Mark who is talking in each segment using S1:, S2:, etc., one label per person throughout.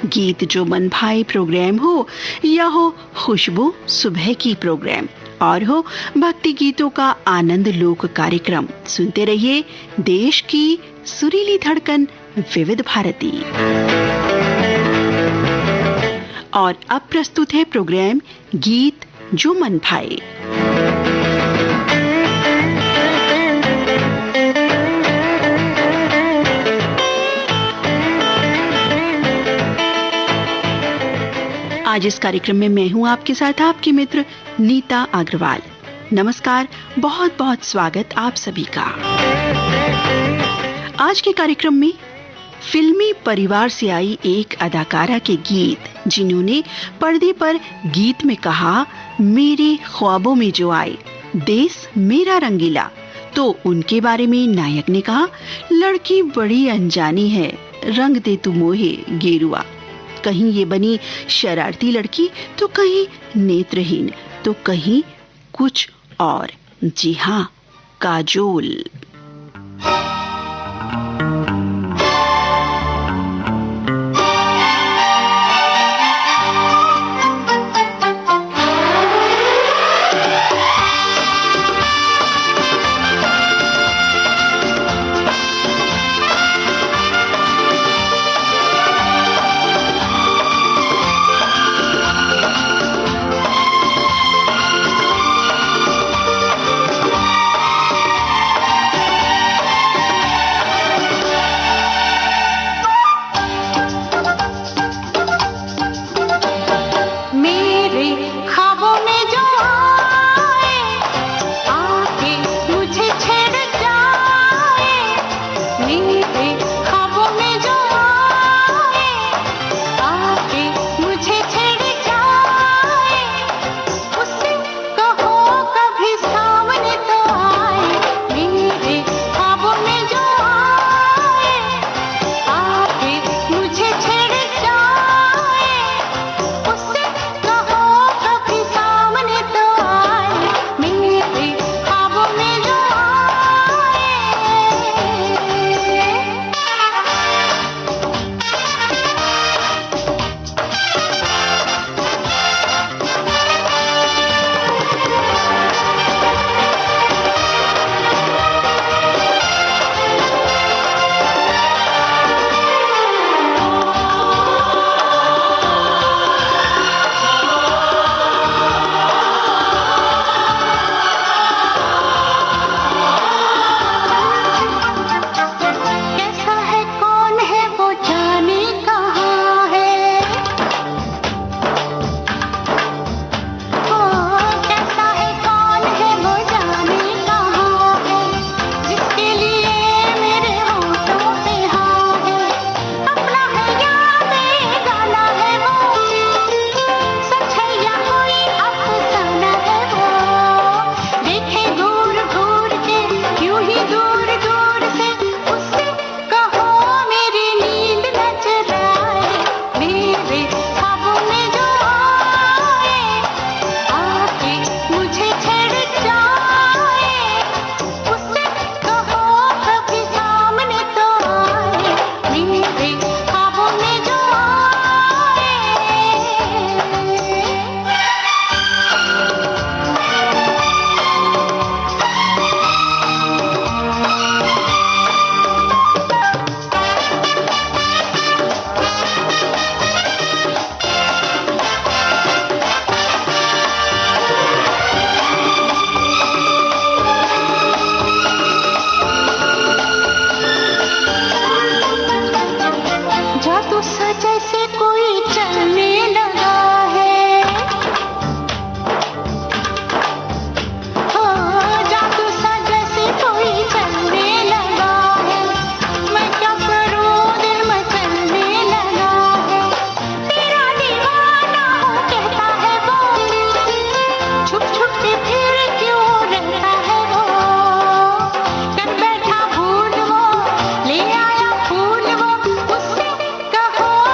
S1: गीत जो मन भाए प्रोग्राम हो या हो खुशबू सुबह की प्रोग्राम और हो भक्ति गीतों का आनंद लोक कार्यक्रम, सुनते रहिए देश की सुरीली धड़कन विविध भारती। और अब प्रस्तुत है प्रोग्राम गीत जो मन भाए। आज इस कार्यक्रम में मैं हूं आपके साथ आपकी मित्र नीता अग्रवाल। नमस्कार, बहुत बहुत स्वागत आप सभी का। आज के कार्यक्रम में फिल्मी परिवार से आई एक अदाकारा के गीत, जिन्होंने पर्दे पर गीत में कहा मेरे ख्वाबों में जो आए देश मेरा रंगीला, तो उनके बारे में नायक ने कहा लड़की बड़ी अनजानी है, रंग दे तू मोहे गेरुआ। कहीं ये बनी शरारती लड़की तो कहीं नेत्रहीन तो कहीं कुछ और। जी हाँ, काजोल।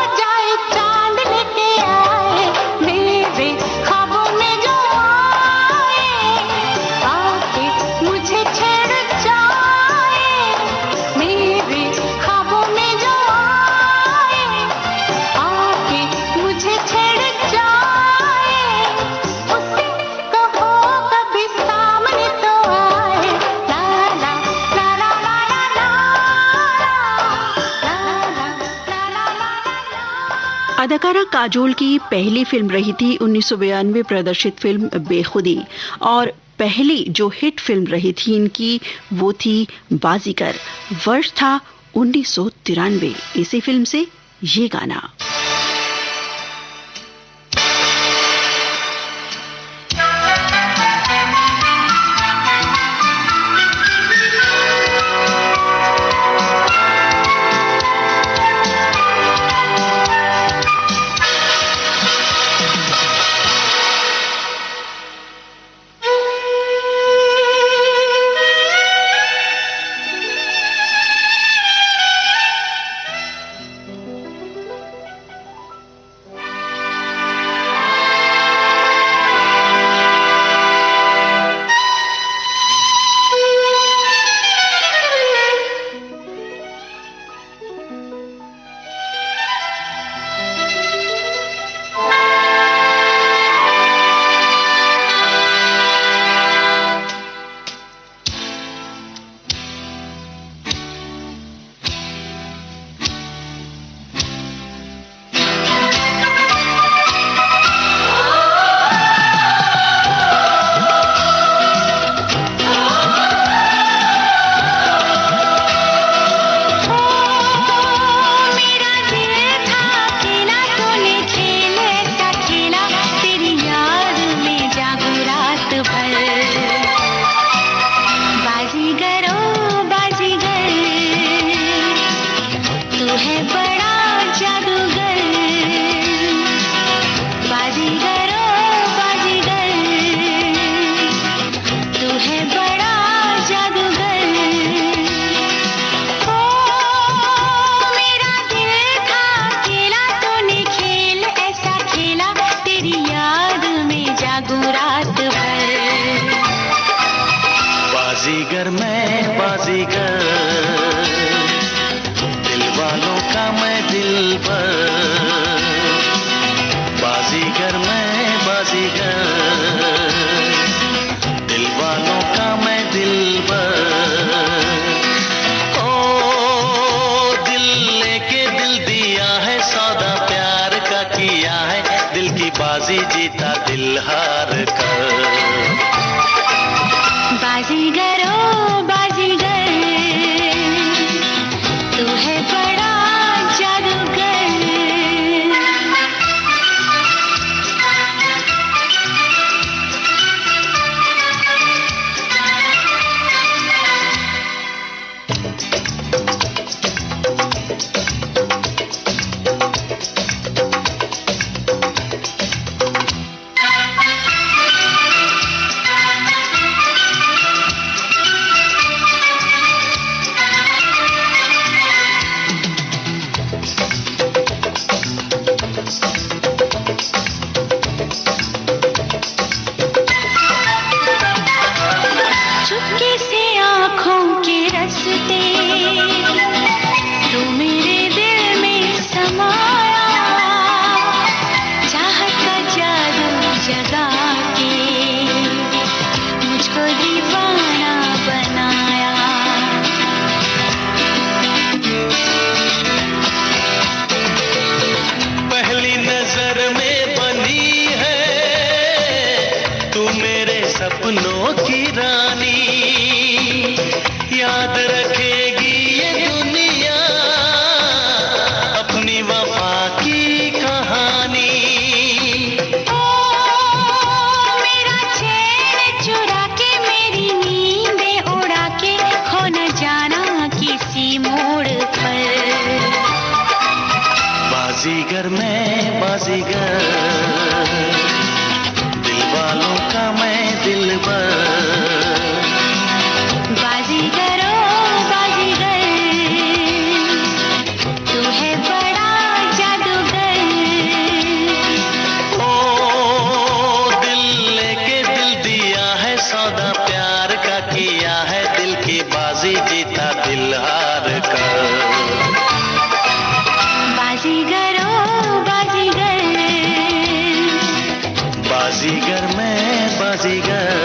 S2: जाए
S1: अदाकारा काजोल की पहली फिल्म रही थी 1992 प्रदर्शित फिल्म बेखुदी, और पहली जो हिट फिल्म रही थी इनकी वो थी बाजीगर। वर्ष था 1993। इसी फिल्म से ये गाना।
S2: बाजीगर मैं बाजीगर, दिल वालों का मैं दिलबर। बाजीगर मैं बाजीगर, दिल वालों का मैं दिलबर। ओ दिल लेके दिल दिया है, सौदा प्यार का किया है, दिल की बाजी जीता दिल हार कर।
S3: बाजीगर ओ बाजीगर, तू है बड़ा जादूगर। चुपके से आँखों के रस्ते तू मेरे दिल में समाया, चाहत का जादू जगा के मुझको दीवाना बनाया।
S2: पहली नजर में बनी है तू मेरे सपनों की रानी, याद रखेगी ये दुनिया अपनी वफा की कहानी।
S3: ओ मेरा चैन चुरा के, मेरी नींदें उड़ा के, खो न जाना किसी मोड़ पर।
S2: बाजीगर मैं बाजीगर, दिल वालों का मैं दिलबर।
S3: बाजीगर ओ बाजीगर, तू है बड़ा जादूगर।
S2: ओ दिल लेके दिल दिया है, सौदा प्यार का किया है, दिल की बाजी जीता दिल हार कर।
S3: बाजीगर ओ बाजीगर,
S2: बाजीगर मैं बाजीगर।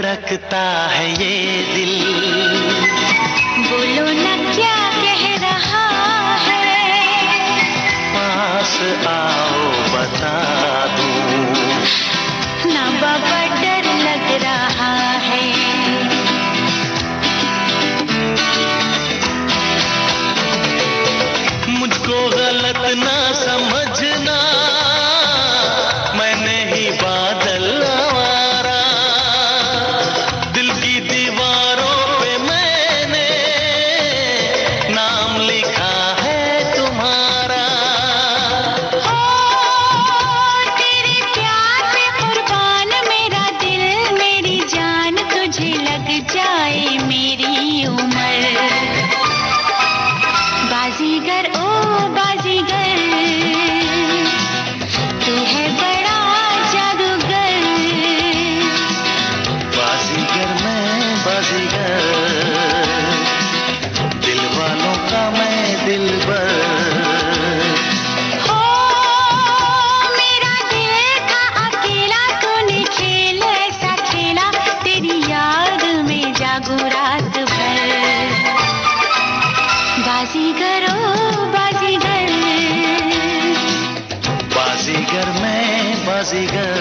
S2: धड़कता है ये दिल।
S3: बोलो न क्या कह रहा है,
S2: पास आओ बता दूं।
S3: ना बाबा डर लग रहा है।
S2: मुझको गलत ना समझना, मैंने ही बादल आवारा, दिल की दीवारों पे मैंने नाम लिखा है तुम्हारा।
S3: ओ तेरे प्यार पे कुर्बान मेरा दिल मेरी जान, तुझे लग जाए मेरी उम्र। बाजीगर ओ बाजीगर, तू है बड़ा जादूगर।
S2: बाजीगर मैं बाजीगर, दिल वालों का मैं दिलबर।
S3: ओ मेरा दिल था अकेला, तूने खेल ऐसा खेला, तेरी याद में जागू रात भर। बाजीगर ओ बाजीगर,
S2: बाजीगर मैं बाजीगर।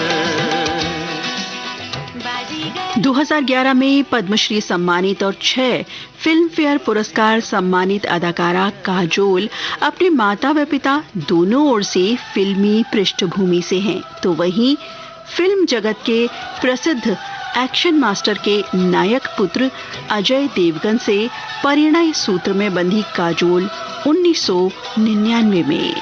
S3: बाजीगर
S1: 2011 में पद्मश्री सम्मानित और 6 फिल्म फेयर पुरस्कार सम्मानित अदाकारा काजोल अपने माता व पिता दोनों ओर से फिल्मी पृष्ठभूमि से हैं, तो वहीं फिल्म जगत के प्रसिद्ध एक्शन मास्टर के नायक पुत्र अजय देवगन से परिणय सूत्र में बंधी काजोल 1999 में।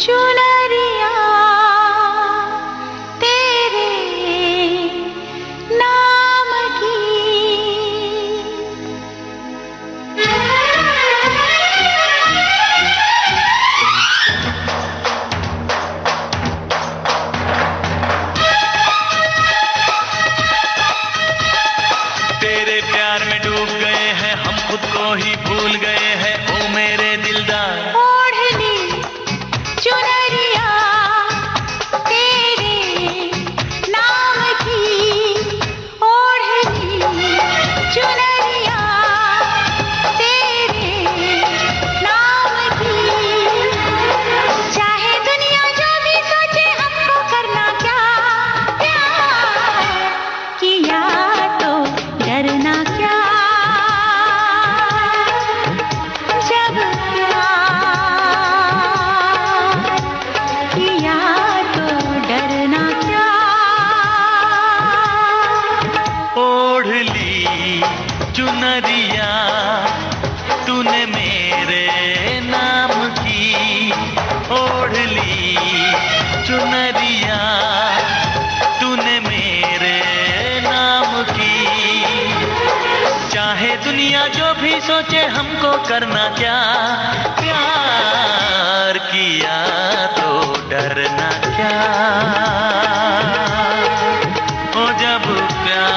S3: चुनरिया तेरे नाम की।
S2: तेरे प्यार में डूब गए हैं हम, खुद को ही भूल गए हैं ओ मेरे दिलदार।
S3: ओढ़नी चुनरिया तेरे नाम की, ओढ़नी चुनरिया तेरे नाम की। चाहे दुनिया जो भी सोचे हमको करना क्या, प्यार किया तो डरना क्या। जब किया तो डरना क्या।
S2: ओढ़ ली चुनरिया तूने मेरे नाम की, ओढ़ ली चुनरिया तूने मेरे नाम की। चाहे दुनिया जो भी सोचे हमको करना क्या, प्यार किया तो डरना क्या। ओ जब प्यार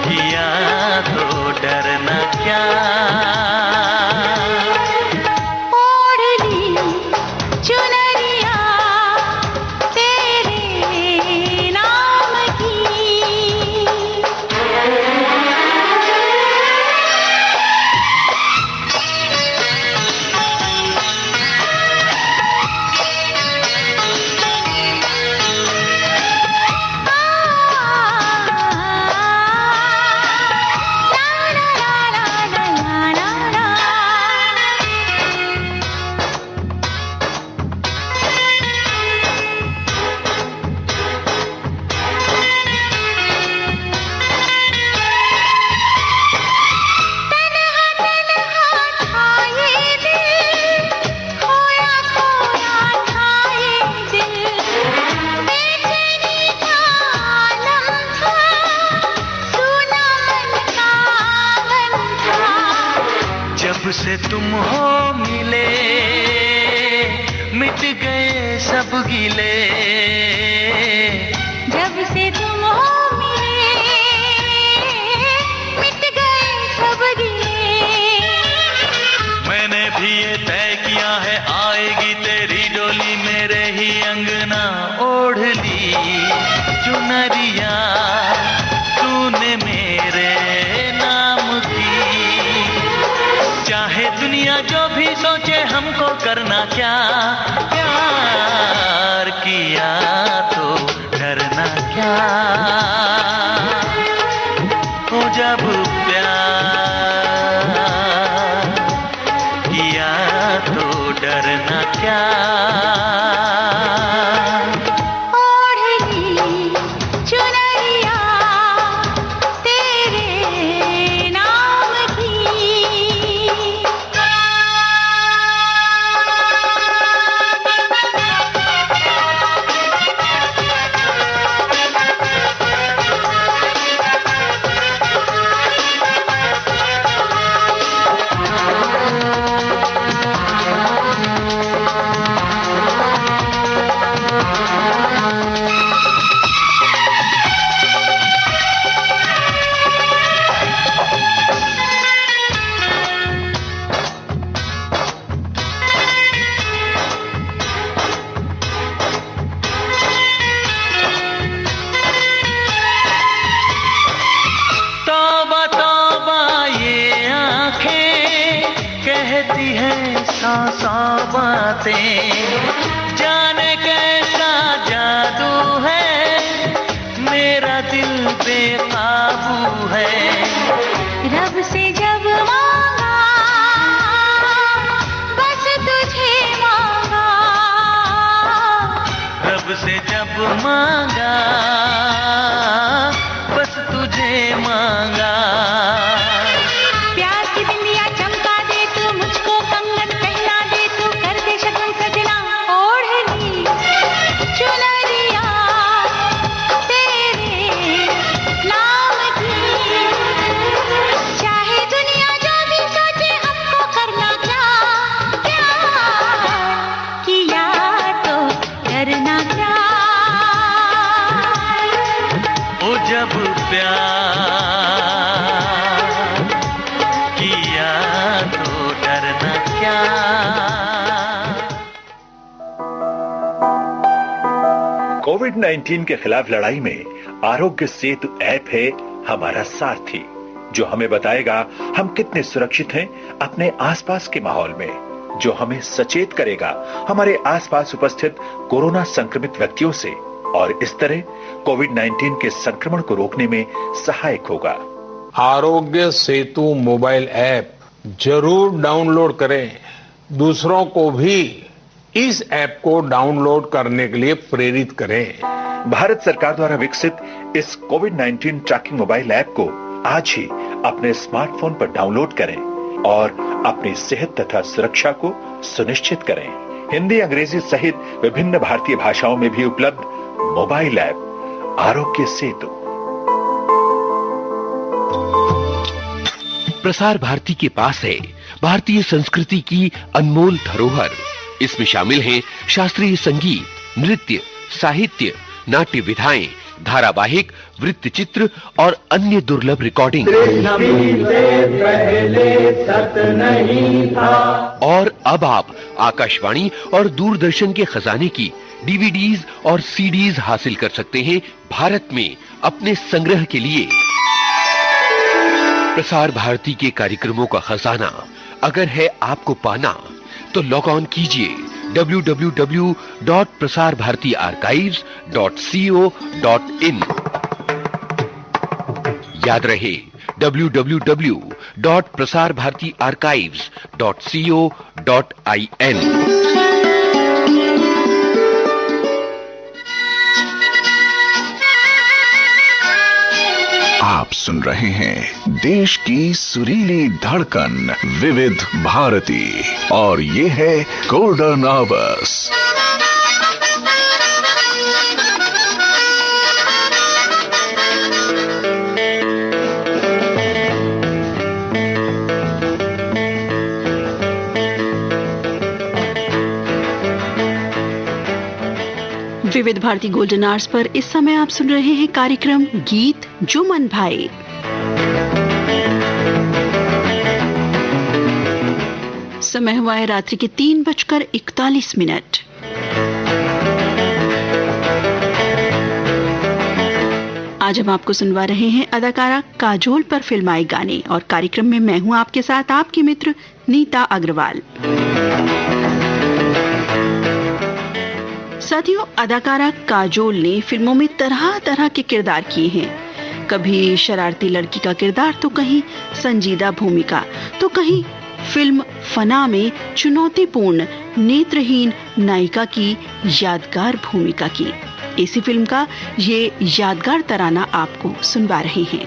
S2: किया तो डरना क्या।
S3: ओढ़ ली चुनरिया तेरे नाम की।
S2: से तुम हो मिले, मिट गए सब गिले।
S3: जब से तुम हो मिले, मिट गए सब गिले।
S2: मैंने भी ये तय किया है, आएगी तेरी डोली, मेरे ही अंगना ओढ़ ली चुनरिया तूने मेरे नाम की। चाहे दुनिया जो भी सोचे, हमको करना क्या, प्यार किया तो डरना क्या। हो जब प्यार किया तो डरना क्या। बातें जाने कैसा जादू है, मेरा दिल बेकाबू है।
S3: रब से जब मांगा बस तुझे मांगा,
S2: रब से जब मांगा बस तुझे मांगा। जब प्यार किया तो डरना क्या।
S4: कोविड-19 के खिलाफ लड़ाई में आरोग्य सेतु ऐप है हमारा सारथी, जो हमें बताएगा हम कितने सुरक्षित हैं अपने आसपास के माहौल में, जो हमें सचेत करेगा हमारे आसपास उपस्थित कोरोना संक्रमित व्यक्तियों से, और इस तरह कोविड-19 के संक्रमण को रोकने में सहायक होगा।
S5: आरोग्य सेतु मोबाइल ऐप जरूर डाउनलोड करें। दूसरों को भी इस ऐप को डाउनलोड करने के लिए प्रेरित करें।
S4: भारत सरकार द्वारा विकसित इस कोविड-19 ट्रैकिंग मोबाइल ऐप को आज ही अपने स्मार्टफोन पर डाउनलोड करें और अपनी सेहत तथा सुरक्षा को सुनिश्चित करें। हिंदी, अंग्रेजी सहित विभिन्न भारतीय भाषाओं में भी उपलब्ध मोबाइल ऐप आरोग्य सेतु।
S6: प्रसार भारती के पास है भारतीय संस्कृति की अनमोल धरोहर। इसमें शामिल हैं शास्त्रीय संगीत, नृत्य, साहित्य, नाट्य विधाएं, धारावाहिक, वृत्तचित्र और अन्य दुर्लभ रिकॉर्डिंग। और अब आप आकाशवाणी और दूरदर्शन के खजाने की डीवीडीज और सीडीज हासिल कर सकते हैं भारत में अपने संग्रह के लिए। प्रसार भारती के कार्यक्रमों का खजाना अगर है आपको पाना, तो लॉग ऑन कीजिए www.prasarbhartiarchives.co.in। याद रहे www.prasarbhartiarchives.co.in।
S7: आप सुन रहे हैं देश की सुरीली धड़कन विविध भारती, और ये है गोल्डन आवर्स।
S1: विविध भारती गोल्डन आवर्स पर इस समय आप सुन रहे हैं कार्यक्रम गीत जो मन भाए। समय हुआ है रात्रि के 3:41। आज हम आपको सुनवा रहे हैं अदाकारा काजोल पर फिल्माए गाने और कार्यक्रम में मैं हूं आपके साथ आपकी मित्र नीता अग्रवाल। साथियों, अदाकारा काजोल ने फिल्मों में तरह तरह के किरदार किए हैं। कभी शरारती लड़की का किरदार, तो कहीं संजीदा भूमिका, तो कहीं फिल्म फना में चुनौतीपूर्ण नेत्रहीन नायिका की यादगार भूमिका की। इसी फिल्म का ये यादगार तराना आपको सुनवा रहे हैं।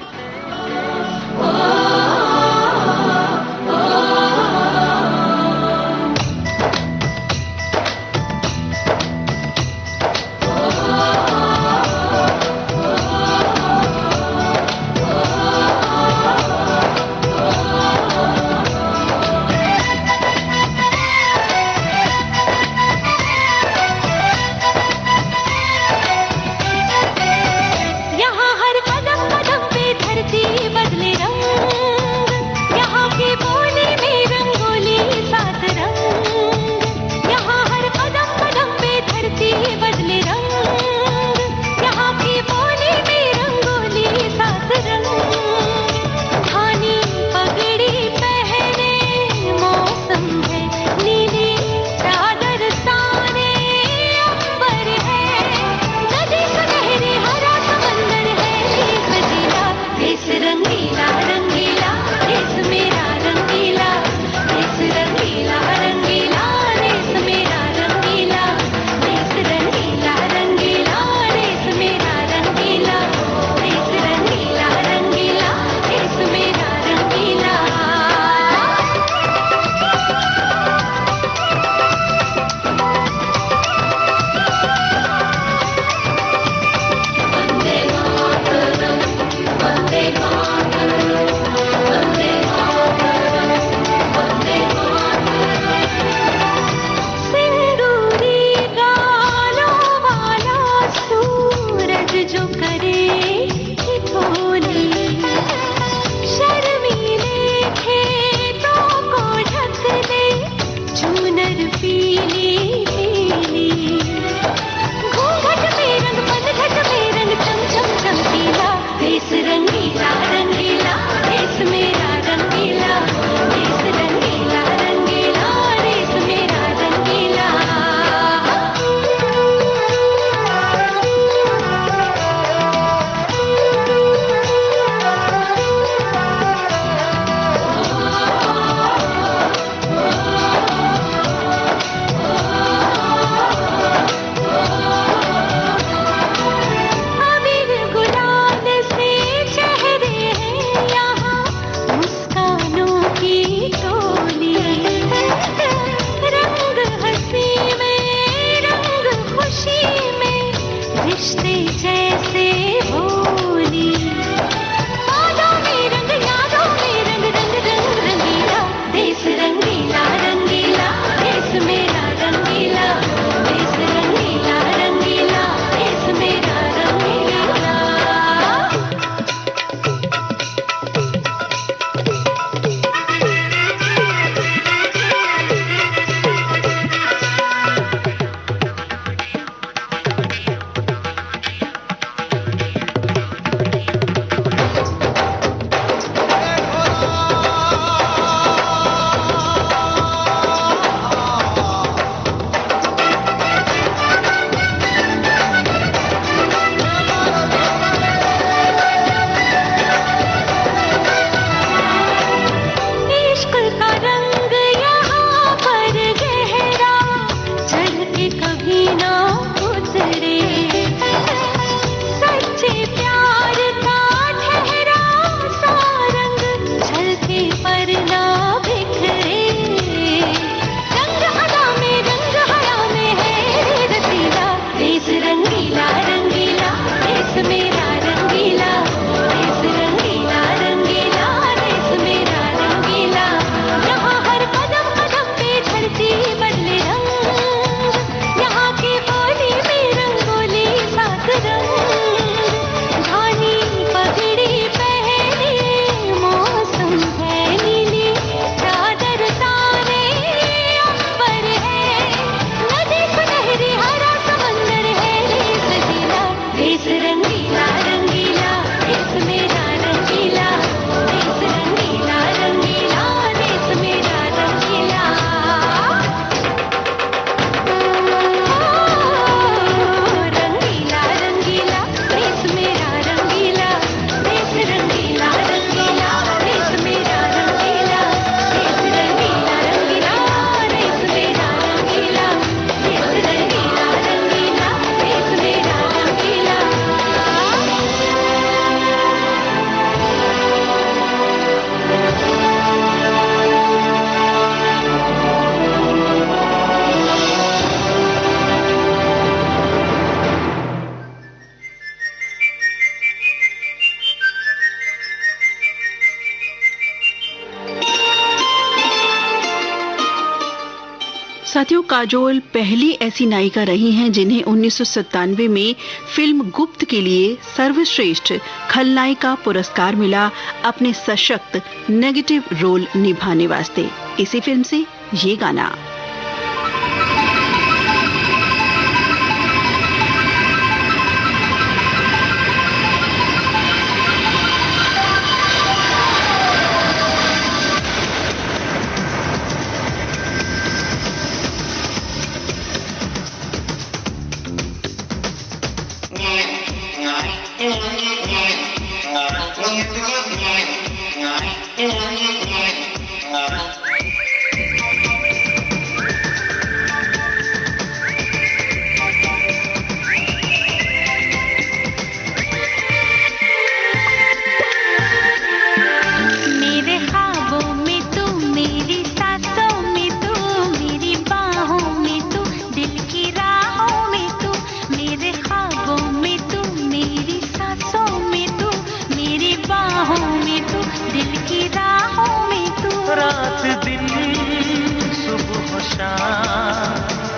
S1: साथियों, काजोल पहली ऐसी नायिका रही हैं जिन्हें 1997 में फिल्म गुप्त के लिए सर्वश्रेष्ठ खलनायिका पुरस्कार मिला अपने सशक्त नेगेटिव रोल निभाने वास्ते। इसी फिल्म से ये गाना।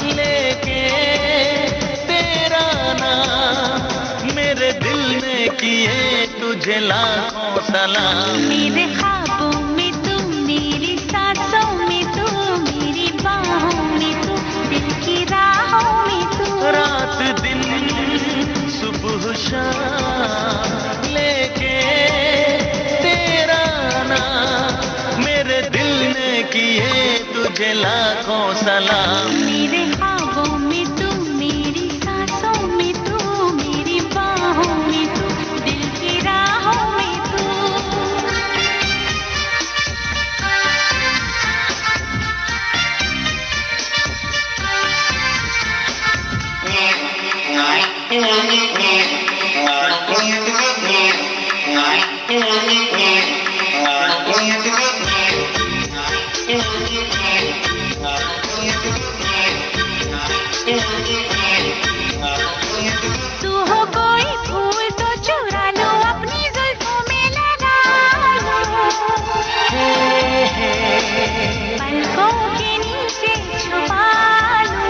S2: लेके तेरा नाम मेरे दिल ने किए तुझे लाखों सलाम।
S3: मेरे ख्वाबों में तू, मेरी सांसों में तू, मेरी बाहों में तू, दिल की राहों में तू।
S2: रात दिन सुबह शाम लेके तेरा नाम मेरे दिल ने किए तुझे लाखों सलाम।
S3: मेरे ख्वाबों में तू, मेरी सांसों में तू, मेरी बाहों में तू, दिल की राहों में तू। तू हो कोई फूल तो चुरा लो, अपनी जुल्फों में लगा लो, पलकों के नीचे छुपा लो।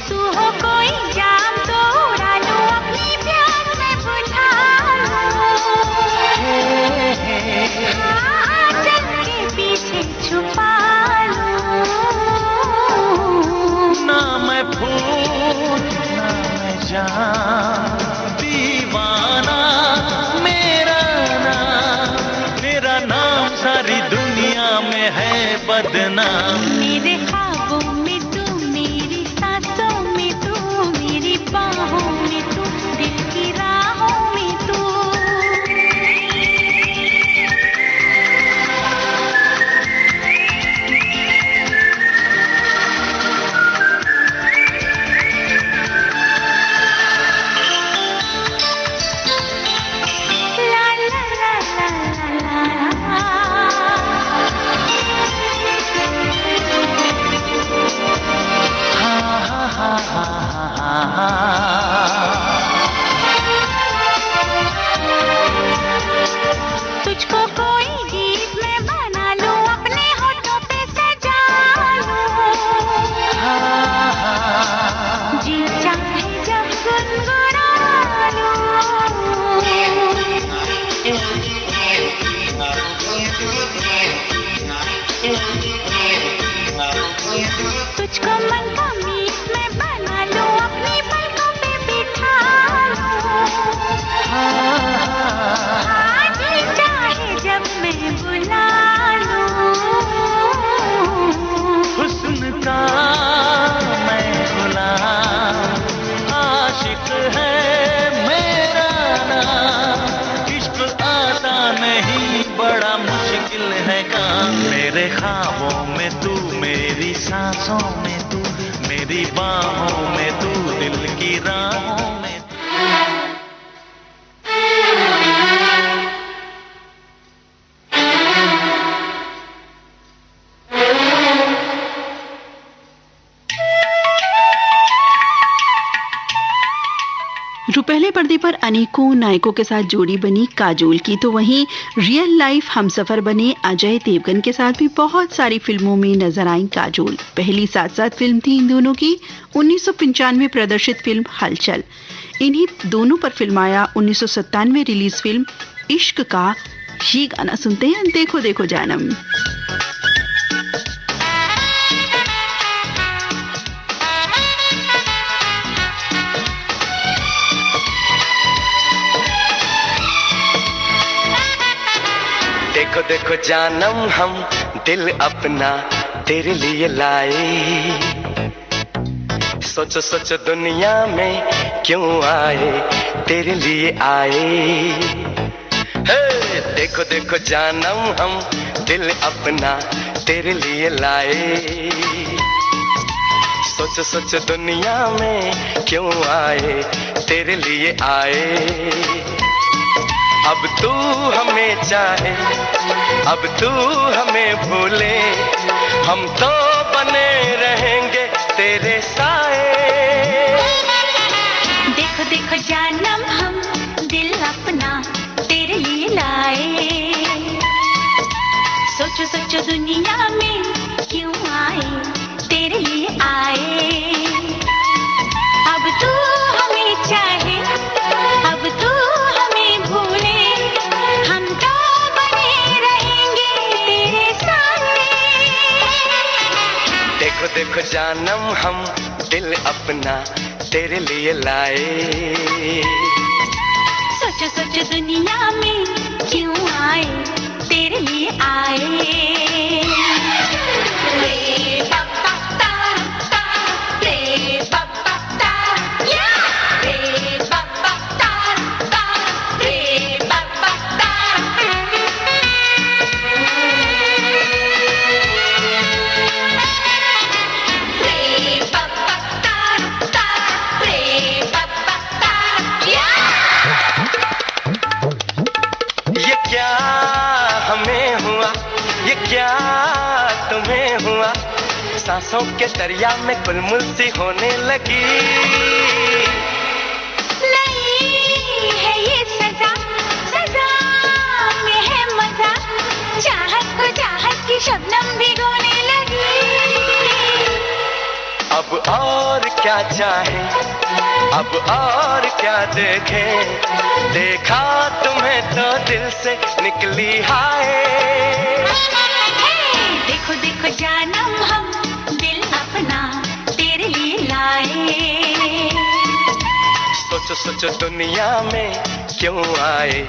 S3: तू हो कोई जाम तो उड़ा लो, अपनी प्यार में बुझा लो, आंचल के पीछे छुपा लो।
S2: ना मैं फूल ना मैं जान, दीवाना मेरा नाम सारी दुनिया में है बदनाम।
S3: मेरे ख्वाबों में तू, मेरी सांसों में तू, मेरी बाहों में तू, दिल की राहों में तू। ला ला ला ला ला तुझको कोई गीत में बना लूं, अपने होठों पे सजा लूं, जी चाहे जब गुनगुना लूं। तुझको मन का मीत में बना लूं, अपनी पलकों पे बिठा लूं, चाहे जब मैं बुला लूं।
S2: हुस्न का मैं गुलाम, आशिक है मेरा नाम, इश्क आता नहीं बड़ा मुश्किल है काम। मेरे ख्वाबों में तू, मेरी सांसों में तू, मेरी बाहों में तू, दिल की राहों में तू।
S1: रुपहले पर्दे पर अनेकों नायकों के साथ जोड़ी बनी काजोल की, तो वहीं रियल लाइफ हमसफर बने अजय देवगन के साथ भी बहुत सारी फिल्मों में नजर आई काजोल। पहली साथ साथ फिल्म थी इन दोनों की 1995 प्रदर्शित फिल्म हलचल। इन्हीं दोनों पर फिल्माया 1997 रिलीज फिल्म इश्क का ये गाना सुनते हैं, देखो देखो जानम।
S8: देखो देखो जानम हम दिल अपना तेरे लिए लाए, सोचो सोचो दुनिया में क्यों आए, तेरे लिए आए। हे देखो देखो जानम हम दिल अपना तेरे लिए लाए, सोचो सोचो दुनिया में क्यों आए, तेरे लिए आए। अब तू हमें चाहे, अब तू हमें भूले, हम तो बने रहेंगे तेरे साए।
S3: देखो देखो जानम हम दिल अपना तेरे लिए लाए, सोचो सोचो दुनिया में क्यों आए, तेरे लिए आए। अब तू हमें चाहे, अब तू हमें भूले, हम तो बने रहेंगे तेरे साए।
S8: देखो देखो जानम हम दिल अपना तेरे लिए लाए,
S3: सोचो सोचो दुनिया में क्यों आए, तेरे लिए आए।
S8: सांसों के दरिया में गुलमुल सी होने लगी।
S3: नहीं है ये सजा, सजा में है मजा, चाहत को चाहत की शबनम भिगोने लगी।
S8: अब और क्या चाहे, अब और क्या देखे, देखा तुम्हें तो दिल से निकली हाय।
S3: देखो देखो जानम हम दिल अपना तेरे लिए लाए,
S8: सोचो सोचो दुनिया में क्यों आए,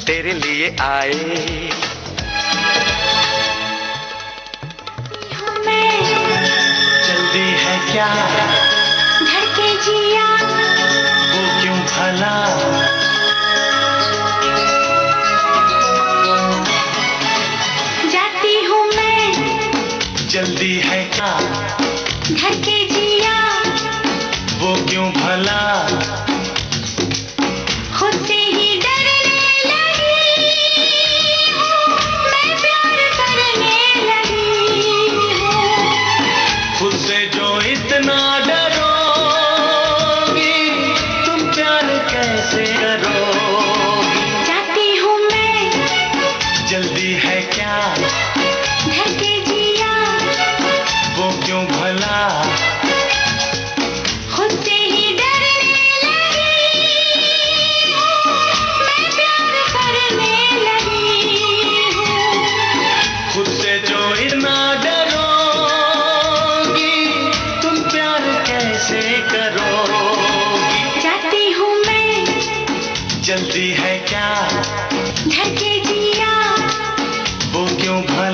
S8: तेरे लिए आए।
S2: जल्दी है क्या
S3: धड़के जिया,
S2: वो क्यों भला,
S3: जाती हूँ मैं,
S2: जल्दी है क्या
S3: धड़के जिया,
S2: वो क्यों भला,
S3: खुद से ही डरने लगी हूँ, मैं प्यार करने लगी हूँ।
S2: खुद से जो इतना डरोगी, तुम प्यार कैसे करोगी।
S3: जाती हूँ मैं,
S2: जल्दी है क्या
S3: धड़के जिया,
S2: वो क्यों भला,
S3: खुद से ही डरने लगी हूँ, मैं प्यार करने लगी हूँ।
S2: खुद से जो इतना डरोगी, तुम प्यार कैसे करोगी।
S3: जाती हूँ मैं,
S2: जल्दी है क्या
S3: धड़के जिया,
S2: वो क्यों भला,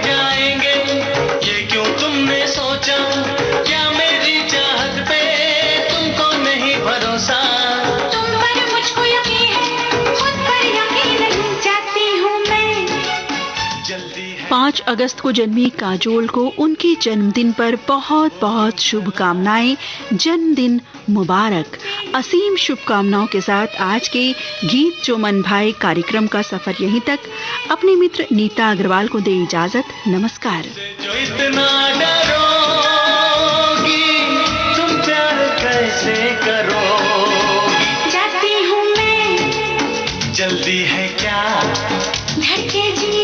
S2: जाएंगे, ये क्यों तुमने सोचा? क्या मेरी चाहत पे तुमको नहीं भरोसा?
S3: तुम पर मुझको यकीन है, खुद पर यकीन नहीं, चाहती हूँ मैं।
S2: जल्दी है
S1: 5 अगस्त को जन्मी काजोल को उनके जन्मदिन पर बहुत बहुत शुभकामनाएं। जन्मदिन मुबारक। असीम शुभकामनाओं के साथ आज के गीत जो मन भाए कार्यक्रम का सफर यहीं तक। अपने मित्र नीता अग्रवाल को दे इजाजत। नमस्कार।
S2: जो इतना डरोगी, तुम प्यार कैसे करोगी?
S3: चाहती हूँ मैं,
S2: जल्दी है क्या?
S3: धड़के जिया